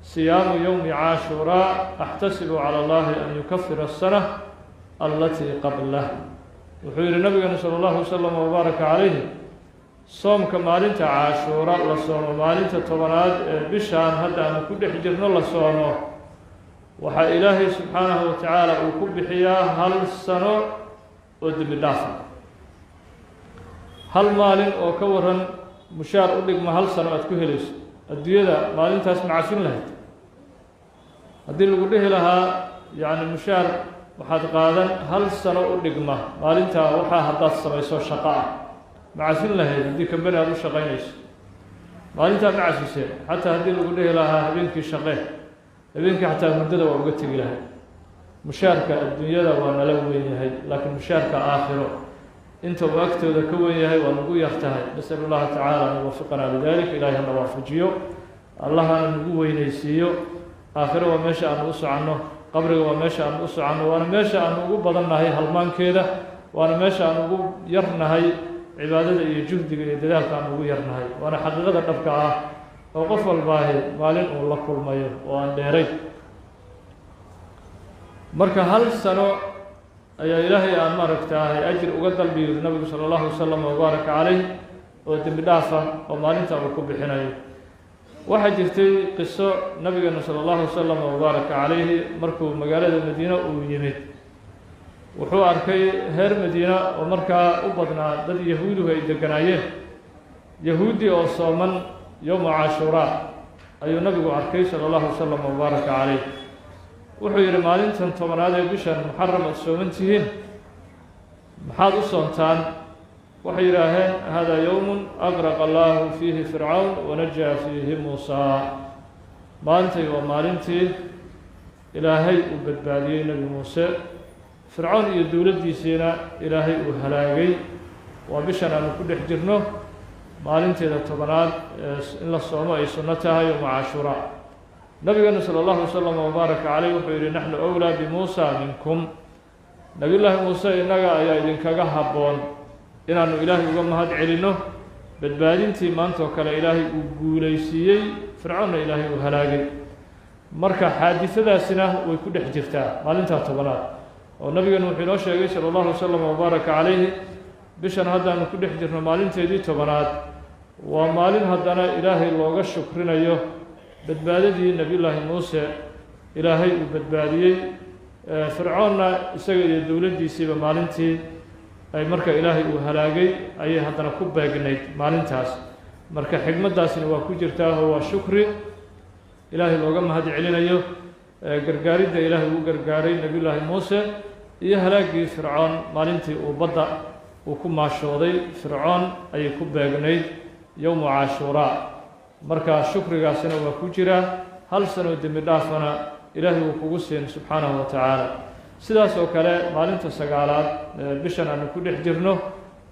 صيام يوم عاشوراء أحتسب على الله أن يكفر السنة التي قبله. وحير النبي صلى الله عليه وسلم وبارك عليه صوم كمالنت عاشوراء لصوم مالنت طبرات بشان هذا أن كل حجرنا لصومه وحا إلهي سبحانه وتعالى وكب حياه هل السنة ودم الدافع هل مالن أو كورن مشار أقولك ما هل سنة أتكهلس الدنيا مالنت اسمع عشان لها هذه اللي قلته لها يعني مشار وحد قادن هل سنة أقولك مالنت وحا هدات السماء يسوى الشقاء معسين لها هذه كم هذا الشقينيس مالنت معسين حتى هذه اللي قلته لها هبينك الشقيه هبينك حتى مدة وقت لها مشاركة الدنيا وانا لوين هي لكن مشاركة آخره انت وقت ذكوين هي ونقول يرتهي نسأل الله تعالى أن يوفقنا لذلك إلهي نوافجيه الله أن نقول يسيو آخره وماشى أن أسع عنه قبره وماشى أن أسع عنه وأنا ماشى أن نقول بدلنا هي هالمان كذا وأنا ماشى أن نقول يرنا هي عبادة جهد ذلك أن نقول يرنا هي وأنا حقيقة أبقى وقف الباهي مالين والله كل ما ير وأن ديري marka hal sano ayaa ilaahay aan maaragtay ajir uga dalbiyo nabiga sallallahu alayhi wasallam oo baraka calayh oo dambi dhaafa oo maalinta uu ku bixinayo waxa jirtay qiso nabiga sallallahu alayhi wasallam oo baraka calayh markuu magaalada Madiina uu yimid wuxuu arkay heer Madiina oo markaa u badnaa dad yahuudu ay deganaayeen yahuudi oo sooman yawm Ashura ayuu nabigu arkay sallallahu alayhi wasallam oo baraka calayh wuxuu yiri maalintan tobanaad ee bishan muharram soomantihiin maxaad u soontaan waxay yiraahdeen hada yawmun aghraqa Allah fihi fir'aun wa najaa fihi Musa maantay waa maalintii ilaahay uu badbaadiyay nabi Muuse fir'aun iyo dawladdiisina ilaahay uu halaagay waa bishan aan ku dhex jirno maalinteeda tobanaad in la soomo ay sunno tahay oo Ashura نبينا صلى الله عليه وسلم وبارك عليه وحير نحن أولى بموسى منكم نبي الله موسى إنك يا إذن كجهبون إن أنه إلهي وقام هاد علينه بالبادين تيمان توكل إلهي وقوليسيي فرعون إلهي وهلاقي مركا حادثة سنة ويكون حجرتها ما لنتها طبنات ونبينا وحينه شيء صلى الله عليه وسلم وبارك عليه بشان هذا أنه كل حجرنا ما لنتها دي طبنات وما لن هدنا إلهي لوغا شكرنا يه بدبادي نبي الله موسى إلهي وبدبادي فرعون سجل دولتي سيب مالنتي أي مركا إلهي وهلاقي أي هذا كوبا جنيت مالنتاس مركا حكمة داسين وكوجرتا هو شكر إلهي لوجم هذا علينا يو جرجاري ده إلهي وجرجاري نبي الله موسى يهلاقي فرعون مالنتي وبدأ وكم عشوري فرعون أي كوبا جنيت يوم عاشوراء marka shukrigaasina waa ku jira hal sano dambi dhaafana ilaahay uu kugu siin subhanahu wa ta'ala sidaas oo kale maalinta sagaalaad bishan aan ku dhex jirno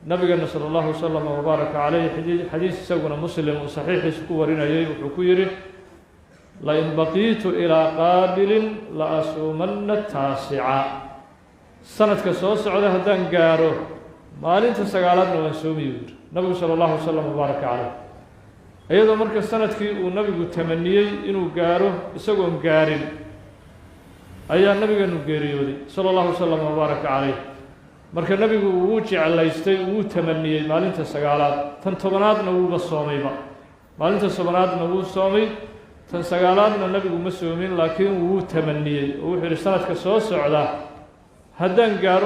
nabiga sallallahu alayhi wasallam wa baraka alayhi xadiis isaguna muslim oo saxiix ku warinayay wuxuu ku yiri la in baqitu ila qabilin la asumanna taasi'a sanadka soo socda haddaan gaaro maalinta sagaalaadna waan soomiyo nabiga sallallahu alayhi wasallam wa baraka alayhi ayadoo marka sanadkii uu nabigu tamaniyay inuu gaaro isagoon gaarin ayaa nabigeenu geeriyooday sallallahu alayhi wasallam wa baraka calayh marka nabigu uu jecelaystay uu tamaniyay maalinta sagaalaad tan tobanaadna uu soomeyba maalinta tobanaadna uu soomay tan sagaalaadna nabigu ma soomin laakiin uu tamaniyay oo wuxuu sanadka soo socda haddaan gaaro